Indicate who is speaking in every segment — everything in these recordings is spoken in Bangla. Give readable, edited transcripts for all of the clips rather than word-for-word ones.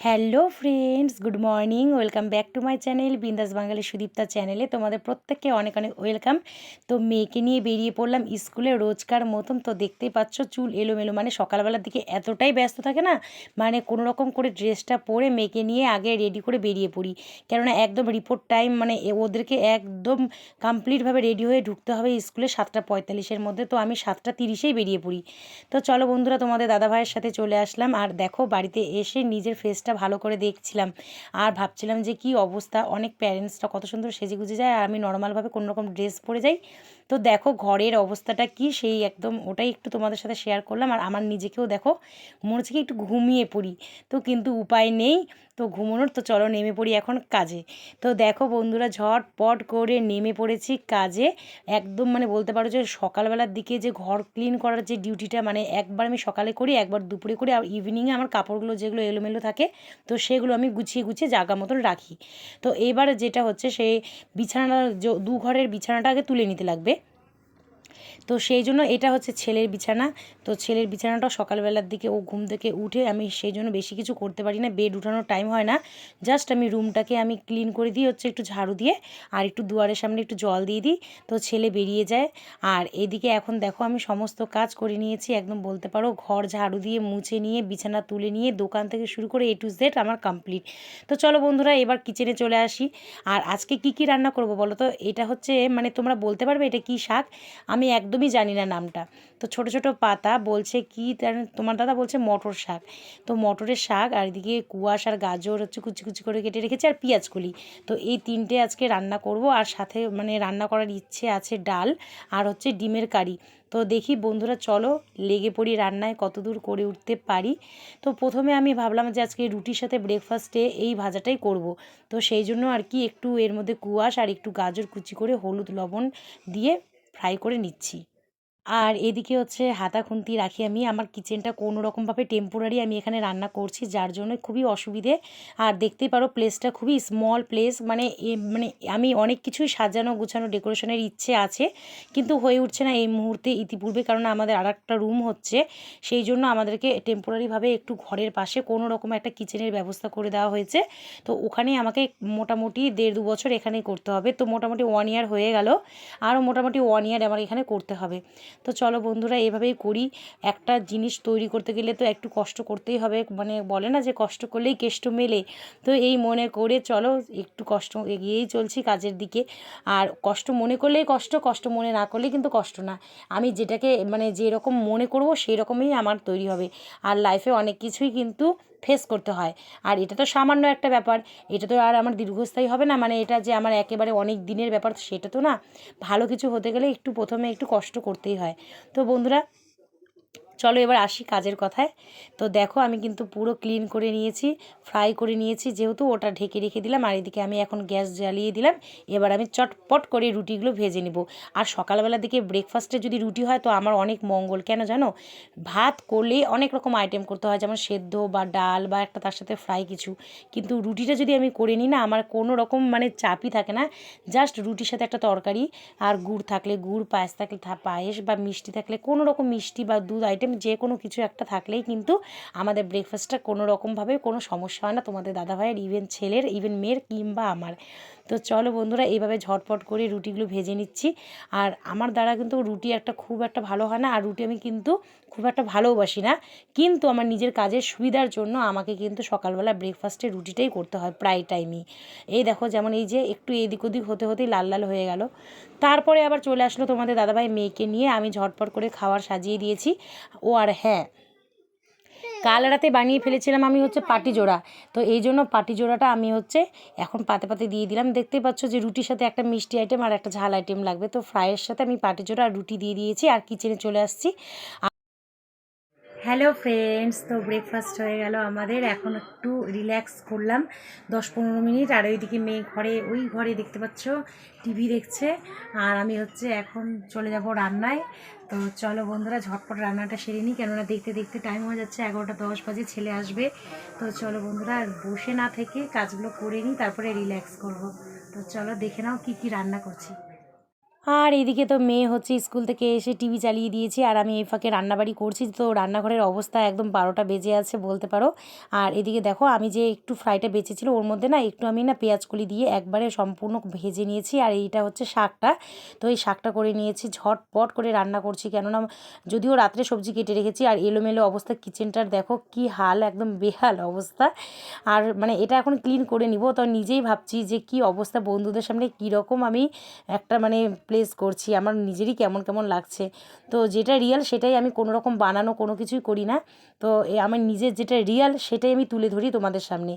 Speaker 1: Hello friends, good morning. Welcome back to my channel বিন্দাস বাঙালি সুদীপ্তা চ্যানেলে তোমাদের প্রত্যেককে অনেক অনেক ওয়েলকাম। তো মেয়েকে নিয়ে বেরিয়ে পড়লাম স্কুলে রোজকার মতন। তো দেখতেই পাচ্ছ চুল এলোমেলো, মানে সকালবেলার দিকে এতটাই ব্যস্ত থাকে না, মানে কোনো রকম করে ড্রেসটা পরে মেয়েকে নিয়ে আগে রেডি করে বেরিয়ে পড়ি। কেননা একদম রিপোর্ট টাইম, মানে ওদেরকে একদম কমপ্লিটভাবে রেডি হয়ে ঢুকতে হবে স্কুলে 7:45-এর মধ্যে। তো আমি 7:30-এই বেরিয়ে পড়ি। তো চলো বন্ধুরা, তোমাদের দাদাভাইয়ের সাথে চলে আসলাম। আর দেখো, বাড়িতে এসে নিজের ফেসটা ভালো করে দেখছিলাম আর ভাবছিলাম যে কি অবস্থা, অনেক প্যারেন্টসরা কত সুন্দর সেজে গুজে যায় আর আমি নর্মালভাবে কোনো রকম ড্রেস পরে যাই। তো দেখো ঘরের অবস্থাটা কি, সেই একদম ওটাই একটু তোমাদের সাথে শেয়ার করলাম। আর আমার নিজেকেও দেখো, মনে হচ্ছে কি একটু ঘুমিয়ে পড়ি, তো কিন্তু উপায় নেই তো ঘুমানোর। তো চলো নেমে পড়ি এখন কাজে। তো দেখো বন্ধুরা, ঝটপট করে নেমে পড়েছি কাজে। একদম মানে বলতে পারো যে সকালবেলার দিকে যে ঘর ক্লিন করার যে ডিউটিটা, মানে একবার আমি সকালে করি, একবার দুপুরে করি, আর ইভিনিংয়ে আমার কাপড়গুলো যেগুলো এলোমেলো থাকে তো সেগুলো আমি গুছিয়ে গুছিয়ে জায়গা মতন রাখি। তো এবার যেটা হচ্ছে, সেই বিছানা, দু ঘরের বিছানাটা আগে তুলে নিতে লাগবে। তো সেই জন্য এটা হচ্ছে ছেলের বিছানা। তো ছেলের বিছানাটা সকালবেলার দিকে ও ঘুম থেকে উঠে, আমি সেই জন্য বেশি কিছু করতে পারি না, বেড উঠানোর টাইম হয় না। জাস্ট আমি রুমটাকে আমি ক্লিন করে দিই হচ্ছে একটু ঝাড়ু দিয়ে, আর একটু দুয়ারের সামনে একটু জল দিয়ে দিই, তো ছেলে বেরিয়ে যায়। আর এদিকে এখন দেখো আমি সমস্ত কাজ করে নিয়েছি, একদম বলতে পারো ঘর ঝাড়ু দিয়ে মুছে নিয়ে বিছানা তুলে নিয়ে দোকান থেকে শুরু করে A to Z আমার কমপ্লিট। তো চলো বন্ধুরা, এবার কিচেনে চলে আসি। আর আজকে কি কি রান্না করব বলো তো? এটা হচ্ছে, মানে তোমরা বলতে পারবে এটা কি শাক? আমি একদমই জানি না নামটা। তো ছোট ছোট পাতা বলছে কি, তোমার দাদা বলছে মটর শাক। তো মটরের শাক, আর এদিকে কুয়াশ আর গাজর হচ্ছে কুচি কুচি করে কেটে রেখেছি, আর পেঁয়াজ কলি। তো এই তিনটে আজকে রান্না করব। আর সাথে মানে রান্না করার ইচ্ছে আছে ডাল আর হচ্ছে ডিমের কারি। তো দেখি বন্ধুরা, চলো লেগে পড়ি রান্নায়, কতদূর করে উঠতে পারি। তো প্রথমে আমি ভাবলাম যে আজকে রুটির সাথে ব্রেকফাস্টে এই ভাজাটাই করব। তো সেই জন্য আর কি একটু এর মধ্যে কুয়াশ আর একটু গাজর কুচি করে হলুদ লবণ দিয়ে ফ্রাই করে নিচ্ছি। আর এদিকে হচ্ছে হাতা খুন্তি রাখি আমি। আমার কিচেনটা কোনো রকমভাবে টেম্পোরারি আমি এখানে রান্না করছি, যার জন্য খুবই অসুবিধে। আর দেখতেই পারো প্লেসটা খুবই স্মল প্লেস, মানে মানে আমি অনেক কিছুই সাজানো গুছানো ডেকোরেশনের ইচ্ছে আছে, কিন্তু হয়ে উঠছে না এই মুহূর্তে। ইতিপূর্বে কারণ আমাদের আর একটা রুম হচ্ছে, সেই জন্য আমাদেরকে টেম্পোরারিভাবে একটু ঘরের পাশে কোনো রকম একটা কিচেনের ব্যবস্থা করে দেওয়া হয়েছে। তো ওখানেই আমাকে মোটামুটি 1.5-2 বছর এখানেই করতে হবে। তো মোটামুটি 1 ইয়ার হয়ে গেল, আরও মোটামুটি 1 ইয়ার আমার এখানে করতে হবে। তো চলো বন্ধুরা, এভাবেই করি। একটা জিনিস তৈরি করতে গেলে তো একটু কষ্ট করতেই হবে, মানে বলে না যে কষ্ট করলেই কেষ্ট মেলে। তো এই মনে করে চলো একটু কষ্ট এগিয়েই চলছি কাজের দিকে। আর কষ্ট মনে করলেই কষ্ট, কষ্ট মনে না করলেই কিন্তু কষ্ট না। আমি যেটাকে মানে যেরকম মনে করব সেই রকমই আমার তৈরি হবে। আর লাইফে অনেক কিছুই কিন্তু ফেস করতে হয়। আর এটা তো সামান্য একটা ব্যাপার, এটা তো আর আমার দীর্ঘস্থায়ী হবে না, মানে এটা যে আমার একেবারে অনেক দিনের ব্যাপার সেটা তো না। ভালো কিছু হতে গেলে একটু প্রথমে একটু কষ্ট করতেই হয়। তো বন্ধুরা, চলো এবার আসি কাজের কথায়। তো দেখো আমি কিন্তু পুরো ক্লিন করে নিয়েছি, ফ্রাই করে নিয়েছি, যেহেতু ওটা ঢেকে রেখে দিলাম। আর এদিকে আমি এখন গ্যাস জ্বালিয়ে দিলাম। এবার আমি চটপট করে রুটিগুলো ভেজে নেব। আর সকালবেলার দিকে ব্রেকফাস্টে যদি রুটি হয় তো আমার অনেক মঙ্গল, কেন জানো? ভাত করলেই অনেক রকম আইটেম করতে হয়, যেমন সেদ্ধ বা ডাল বা একটা তার সাথে ফ্রাই কিছু। কিন্তু রুটিটা যদি আমি করে নিই না, আমার কোনো রকম মানে চাপই থাকে না। জাস্ট রুটির সাথে একটা তরকারি, আর গুড় থাকলে গুড়, পায়েস থাকলে পায়েস, বা মিষ্টি থাকলে কোনো রকম মিষ্টি বা দুধ আইটেম যে কোনো কিছু একটা থাকলেই কিন্তু আমাদের ব্রেকফাস্টটা কোনো রকমভাবে কোনো সমস্যা হয় না, তোমাদের দাদাভাইয়ের, ইভেন ছেলের, ইভেন মেয়ের, কিংবা আমার। তো চলো বন্ধুরা, এইভাবে ঝটপট করে রুটিগুলো ভেজে নিচ্ছি। আর আমার দ্বারা কিন্তু রুটি একটা খুব একটা ভালো হয় না, আর রুটি আমি কিন্তু খুব একটা ভালোবাসি না। কিন্তু আমার নিজের কাজের সুবিধার জন্য আমাকে কিন্তু সকালবেলা ব্রেকফাস্টে রুটিটাই করতে হয় প্রায় টাইমই। এই দেখো, যেমন এই যে একটু এদিক ওদিক হতে হতেই লাল লাল হয়ে গেল। তারপরে আবার চলে আসলো তোমাদের দাদাভাই মেয়েকে নিয়ে, আমি ঝটপট করে খাবার সাজিয়ে দিয়েছি। ও আর হ্যাঁ, কাল রাতে বানিয়ে ফেলেছিলাম আমি হচ্ছে পাটিজোড়া। তো এই জন্য পাটিজোড়াটা আমি হচ্ছে এখন পাতে পাতে দিয়ে দিলাম। দেখতেই পাচ্ছ যে রুটির সাথে একটা মিষ্টি আইটেম আর একটা ঝাল আইটেম লাগবে, তো ফ্রাইয়ের সাথে আমি পাটিজোড়া আর রুটি দিয়ে দিয়েছি। আর কিচেনে চলে আসছি। হ্যালো ফ্রেন্ডস, তো ব্রেকফাস্ট হয়ে গেল আমাদের, এখন একটু রিল্যাক্স করলাম 10-15 মিনিট। আর ওইদিকে মেয়ে ওই ঘরে দেখতে পাচ্ছ টিভি দেখছে। আর আমি হচ্ছে এখন চলে যাব রান্নায়। তো চলো বন্ধুরা, ঝটপট রান্নাটা সেরে নিই, কেননা দেখতে দেখতে টাইম হয়ে যাচ্ছে 11টা 10 বাজে, ছেলে আসবে। তো চলো বন্ধুরা, আর বসে না থেকে কাজগুলো করে নিই, তারপরে রিল্যাক্স করব। তো চলো দেখে নাও কি কি রান্না করছি। আর এদিকে তো মেয়ে হচ্ছে স্কুল থেকে এসে টিভি চালিয়ে দিয়েছি, আর আমি এই ফাঁকে রান্নাবাড়ি করছি। তো রান্নাঘরের অবস্থা একদম 12টা বেজে আছে বলতে পারো। আর এদিকে দেখো আমি যে একটু ফ্রাইটা বেঁচেছিল ওর মধ্যে না একটু আমি না পেঁয়াজ কলি দিয়ে একবারে সম্পূর্ণ ভেজে নিয়েছি। আর এইটা হচ্ছে শাকটা, তো এই শাকটা করে নিয়েছি, ঝটপট করে রান্না করছি, কেননা যদিও রাত্রে সবজি কেটে রেখেছি। আর এলোমেলো অবস্থা কিচেনটার, দেখো কি হাল, একদম বেহাল অবস্থা। আর মানে এটা এখন ক্লিন করে নিব, তো নিজেই ভাবছি যে কি অবস্থা, বন্ধুদের সামনে কীরকম আমি একটা মানে প্লেস করছি, আমার নিজেরই কেমন কেমন লাগছে। তো যেটা রিয়েল সেটাই আমি কোনো রকম বানানো কোনো কিছুই করি না। তো আমার নিজের যেটা রিয়েল সেটাই আমি তুলে ধরি তোমাদের সামনে।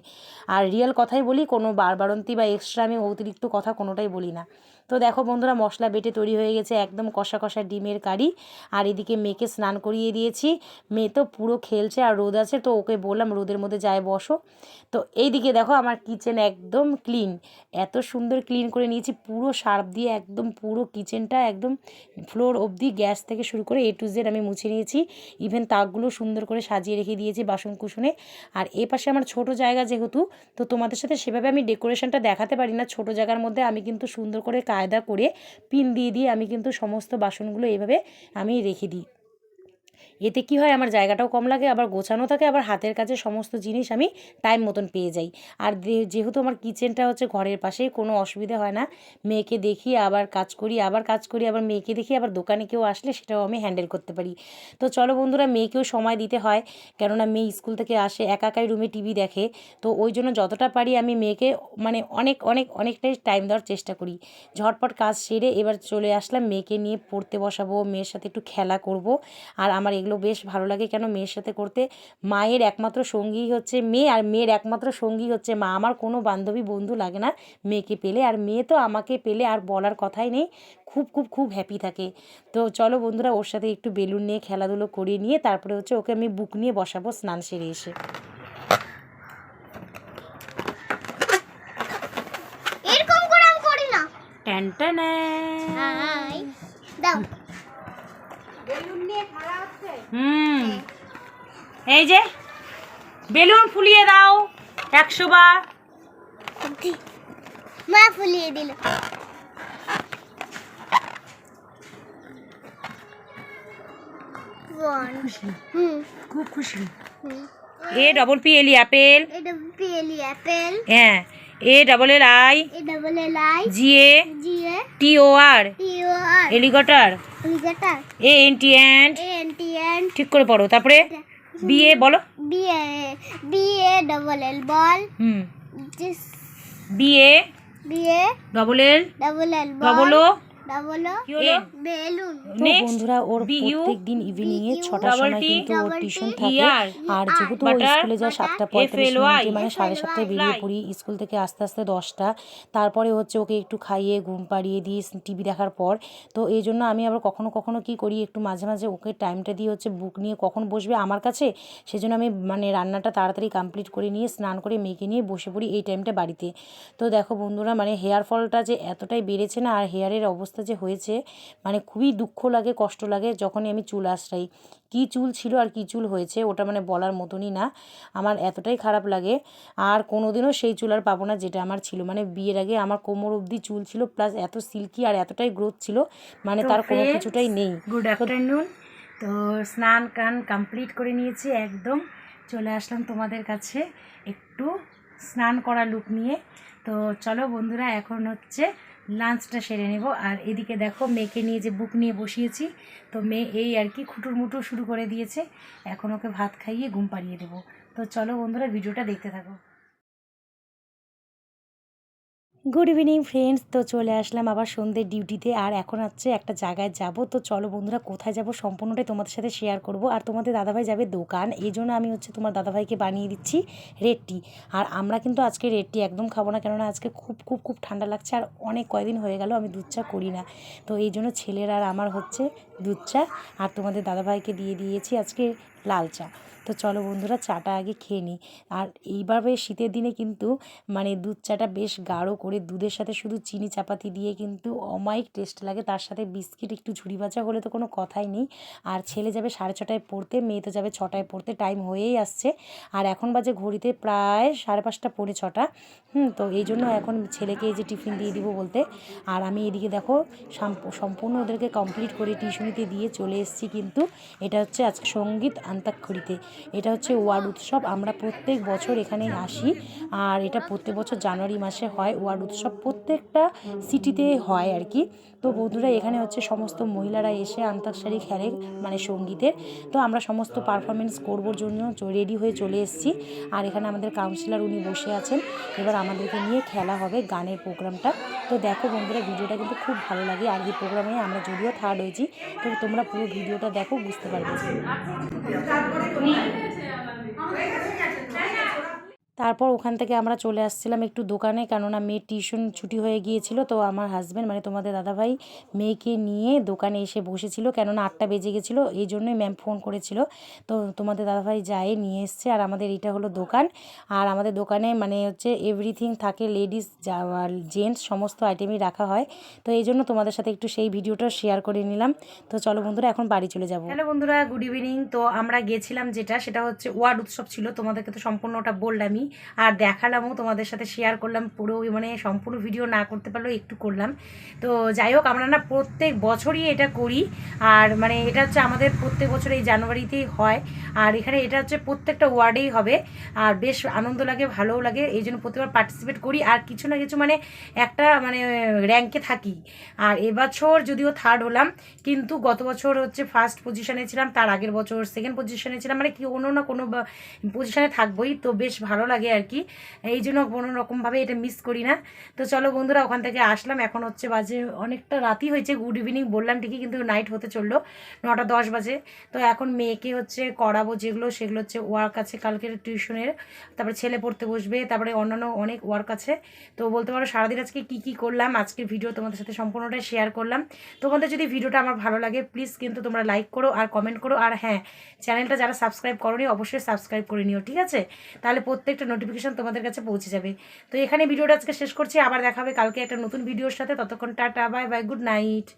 Speaker 1: আর রিয়েল কথাই বলি, কোনো বাড়বাড়ন্তি বা এক্সট্রা আমি অতিরিক্ত কথা কোনোটাই বলি না। তো দেখো বন্ধুরা, মশলা বেটে তৈরি হয়ে গেছে একদম কষা কষা ডিমের কারি। আর এদিকে মেয়েকে স্নান করিয়ে দিয়েছি, মেয়ে তো পুরো খেলছে, আর রোদ আছে তো ওকে বললাম রোদের মধ্যে যায় বসো। তো এইদিকে দেখো আমার কিচেন একদম ক্লিন, এত সুন্দর ক্লিন করে নিয়েছি, পুরো সার্ফ দিয়ে একদম পুরো কিচেনটা একদম ফ্লোর অবধি, গ্যাস থেকে শুরু করে A to Z আমি মুছে নিয়েছি। ইভেন তাকগুলো সুন্দর করে সাজিয়ে রেখে দিয়েছি বাসন কুসনে। আর এ পাশে আমার ছোট জায়গা যেহেতু, তো তোমাদের সাথে সেভাবে আমি ডেকোরেশনটা দেখাতে পারি না। ছোট জায়গার মধ্যে আমি কিন্তু সুন্দর করে কায়দা করে পিন দিয়ে দিয়ে আমি কিন্তু সমস্ত বাসনগুলো এইভাবে আমি রেখে দিই। এতে কি হয়, আমার জায়গাটাও কম লাগে, আবার গোছানো থাকে, আবার হাতের কাছে সমস্ত জিনিস আমি টাইম মতন পেয়ে যাই। আর যেহেতু আমার কিচেনটা হচ্ছে ঘরের পাশেই, কোনো অসুবিধা হয় না। মেয়েকে দেখি আবার কাজ করি, আবার মেয়েকে দেখি, আবার দোকানে কেউ আসলে সেটাও আমি হ্যান্ডেল করতে পারি। তো চলো বন্ধুরা, মেয়েকেও সময় দিতে হয়, কেননা মেয়ে স্কুল থেকে আসে একা একাই রুমে টিভি দেখে। তো ওই জন্য যতটা পারি আমি মেয়েকে মানে অনেকটাই টাইম দেওয়ার চেষ্টা করি। ঝটপট কাজ সেরে এবার চলে আসলাম, মেয়েকে নিয়ে পড়তে বসাবো, মেয়ের সাথে একটু খেলা করব। আর আমার এগুলো বেশ ভালো লাগে, কেন মেয়ের সাথে করতে। মায়ের একমাত্র সঙ্গী হচ্ছে মেয়ে, আর মেয়ের একমাত্র সঙ্গী হচ্ছে মা। আমার কোনো বান্ধবী বন্ধু লাগে না মেয়েকে পেলে, আর মেয়ে তো আমাকে পেলে আর বলার কথাই নেই, খুব খুব খুব হ্যাপি থাকে। তো চলো বন্ধুরা, ওর সাথে একটু বেলুন নিয়ে খেলাধুলো করিয়ে নিয়ে তারপরে হচ্ছে ওকে আমি বুক নিয়ে বসাবো স্নান সেরে এসে।
Speaker 2: এরকম করে আমি করি না।
Speaker 1: ট্যানটানা
Speaker 2: দাও,
Speaker 1: এই যে বেলুন ফুলিয়ে দাও 100 বার।
Speaker 2: মা ফুলিয়ে দিল।
Speaker 1: খুব খুশি। APPL অ্যাপেল,
Speaker 2: এটা পিএলি অ্যাপেল,
Speaker 1: হ্যাঁ ALLI GA TOR alligator, ANT ঠিক করে পড়ো, তারপরে BA বলো,
Speaker 2: BA বল,
Speaker 1: BA
Speaker 2: BL
Speaker 1: double O
Speaker 2: balloon.
Speaker 1: তো বন্ধুরা, ওর প্রত্যেকদিন ইভিনিংয়ে 6টার সময় কিন্তু ওর টিউশন থাকে। আর যেহেতু ও স্কুলে যায় 7:45 মানে 7:30টায় বেরিয়ে পড়ি, স্কুল থেকে আস্তে আস্তে 10টা। তারপরে হচ্ছে ওকে একটু খাইয়ে ঘুম পাড়িয়ে দিই টিভি দেখার পর। তো এই জন্য আমি আবার কখনো কখনো কি করি, একটু মাঝে মাঝে ওকে টাইমটা দিয়ে হচ্ছে বুক নিয়ে কখন বসবে আমার কাছে, সেজন্য আমি মানে রান্নাটা তাড়াতাড়ি কমপ্লিট করে নিয়ে স্নান করে মেয়েকে নিয়ে বসে পড়ি এই টাইমটা বাড়িতে। তো দেখো বন্ধুরা, মানে হেয়ার ফলটা যে এতটাই বেড়েছে না, আর হেয়ারের অবস্থা যে হয়েছে, মানে খুবই দুঃখ লাগে, কষ্ট লাগে যখনই আমি চুল আঁচড়াই। কী চুল ছিল আর কী চুল হয়েছে ওটা মানে বলার মতনই না, আমার এতটাই খারাপ লাগে। আর কোনোদিনও সেই চুল আর পাবো না যেটা আমার ছিল, মানে বিয়ের আগে আমার কোমর অবধি চুল ছিল, প্লাস এত সিল্কি আর এতটাই গ্রোথ ছিল, মানে তার কোনো কিছুটাই নেই। Good afternoon. তো স্নান কান কমপ্লিট করে নিয়েছি, একদম চলে আসলাম তোমাদের কাছে একটু স্নান করা লুক নিয়ে। তো চলো বন্ধুরা, এখন হচ্ছে লাঞ্চটা সেরে নেব। আর এদিকে দেখো মেয়েকে নিয়ে যে বুক নিয়ে বসিয়েছি, তো মেয়ে এই আর কি খুটুর মুটুর শুরু করে দিয়েছে, এখন ওকে ভাত খাইয়ে ঘুম পাড়িয়ে দেবো। তো চলো বন্ধুরা, ভিডিওটা দেখতে থাকো। গুড ইভিনিং ফ্রেন্ডস, তো চলে আসলাম আবার সন্ধ্যের ডিউটিতে। আর এখন হচ্ছে একটা জায়গায় যাব, তো চলো বন্ধুরা কোথায় যাব সম্পূর্ণটাই তোমাদের সাথে শেয়ার করব। আর তোমাদের দাদাভাই যাবে দোকান, এই জন্য আমি হচ্ছে তোমার দাদাভাইকে বানিয়ে দিচ্ছি রেড টি। আর আমরা কিন্তু আজকে রেড টি একদম খাবো না, কেননা আজকে খুব খুব খুব ঠান্ডা লাগছে, আর অনেক কয়দিন হয়ে গেল আমি দুধ চা করি না। তো এই জন্য ছেলের আর আমার হচ্ছে দুধ চা, আর তোমাদের দাদাভাইকে দিয়ে দিয়েছি আজকে লাল চা। তো চলো বন্ধুরা চাটা আগে খেয়ে নিই। আর এইভাবে শীতের দিনে কিন্তু মানে দুধ চাটা বেশ গাঢ় করে দুধের সাথে শুধু চিনি চাপাতি দিয়ে কিন্তু অমায়িক টেস্ট লাগে, তার সাথে বিস্কিট একটু ঝুড়ি ভাজা হলে তো কোনো কথাই নেই। আর ছেলে যাবে 6:30টায় পড়তে, মেয়ে তো যাবে 6টায় পড়তে, টাইম হয়েই আসছে। আর এখন বাজে ঘড়িতে প্রায় 5:30 পৌনে 6টা। তো এই জন্য এখন ছেলেকে এই যে টিফিন দিয়ে দিব বলতে। আর আমি এদিকে দেখো সম্পূর্ণ ওদেরকে কমপ্লিট করে টিউশনিতে দিয়ে চলে এসেছি। কিন্তু এটা হচ্ছে আজকে সঙ্গীত আন্তাক্ষরীতে, এটা হচ্ছে ওয়ার্ড উৎসব। আমরা প্রত্যেক বছর এখানেই আসি, আর এটা প্রত্যেক বছর জানুয়ারি মাসে হয় ওয়ার্ড উৎসব, প্রত্যেকটা সিটিতে হয় আর কি। তো বন্ধুরা এখানে হচ্ছে সমস্ত মহিলারা এসে আন্তাক্ষরী খেলে মানে সঙ্গীতের। তো আমরা সমস্ত পারফরমেন্স করবার জন্য রেডি হয়ে চলে এসেছি। আর এখানে আমাদের কাউন্সিলর উনি বসে আছেন, এবার আমাদেরকে নিয়ে খেলা হবে গানের প্রোগ্রামটা। তো দেখো বন্ধুরা ভিডিওটা কিন্তু খুব ভালো লাগে, আর এই প্রোগ্রামে আমরা যদিও থার্ড হয়েছি, তো তোমরা পুরো ভিডিওটা দেখো, বুঝতে পারবে। তারপর ওখান থেকে আমরা চলে আসছিলাম একটু দোকানে, কেননা মেয়ের টিউশন ছুটি হয়ে গিয়েছিল। তো আমার হাজব্যান্ড মানে তোমাদের দাদাভাই মেয়েকে নিয়ে দোকানে এসে বসেছিল, কেননা 8টা বেজে গেছিলো, এই জন্যই ম্যাম ফোন করেছিল। তো তোমাদের দাদাভাই যায় নিয়ে এসছে। আর আমাদের এটা হলো দোকান, আর আমাদের দোকানে মানে হচ্ছে এভরিথিং থাকে, লেডিস জেন্টস সমস্ত আইটেমই রাখা হয়। তো এই জন্য তোমাদের সাথে একটু সেই ভিডিওটা শেয়ার করে নিলাম। তো চলো বন্ধুরা এখন বাড়ি চলে যাবো। হ্যালো বন্ধুরা, গুড ইভিনিং। তো আমরা গেছিলাম সেটা হচ্ছে ওয়ার্ড উৎসব ছিল, তোমাদেরকে তো সম্পূর্ণটা বললামই আর দেখালামও, তোমাদের সাথে শেয়ার করলাম পুরো, মানে সম্পূর্ণ ভিডিও না করতে পারলেও একটু করলাম। তো যাই হোক, আমরা না প্রত্যেক বছরই এটা করি, আর মানে এটা হচ্ছে আমাদের প্রত্যেক বছর এই জানুয়ারিতেই হয়। আর এখানে এটা হচ্ছে প্রত্যেকটা ওয়ার্ডেই হবে, আর বেশ আনন্দ লাগে, ভালোও লাগে, এই জন্য প্রত্যেকবার পার্টিসিপেট করি, আর কিছু না কিছু মানে একটা মানে র্যাঙ্কে থাকি। আর এবছর যদিও থার্ড হলাম, কিন্তু গত বছর হচ্ছে ফার্স্ট পজিশনে ছিলাম, তার আগের বছর সেকেন্ড পজিশনে ছিলাম, মানে কি কোনো না কোনো পজিশনে থাকবোই। তো বেশ ভালো লাগে আর কি, এই জন্য কোনো রকমভাবে এটা মিস করি না। তো চলো বন্ধুরা ওখান থেকে আসলাম, এখন হচ্ছে বাজে অনেকটা রাতই হয়েছে, গুড ইভিনিং বললাম ঠিকই কিন্তু নাইট হতে চললো, 9টা 10 বাজে। তো এখন মেয়েকে হচ্ছে করাবো যেগুলো, সেগুলো হচ্ছে ওয়ার্ক আছে কালকের টিউশনের, তারপরে ছেলে পড়তে বসবে, তারপরে অন্যান্য অনেক ওয়ার্ক আছে। তো বলতে পারো সারাদিন আজকে কী করলাম, আজকের ভিডিও তোমাদের সাথে সম্পূর্ণটাই শেয়ার করলাম। তোমাদের যদি ভিডিওটা আমার ভালো লাগে প্লিজ কিন্তু তোমরা লাইক করো আর কমেন্ট করো, আর হ্যাঁ চ্যানেলটা যারা সাবস্ক্রাইব করোনি অবশ্যই সাবস্ক্রাইব করে নিও, ঠিক আছে? তাহলে প্রত্যেকটা নোটিফিকেশন তোমাদের কাছে পৌঁছে যাবে। তো এখানে ভিডিওটা আজকে শেষ করছি, আবার দেখা হবে কালকে একটা নতুন ভিডিওর সাথে। ততক্ষণ tata, bye bye, good night.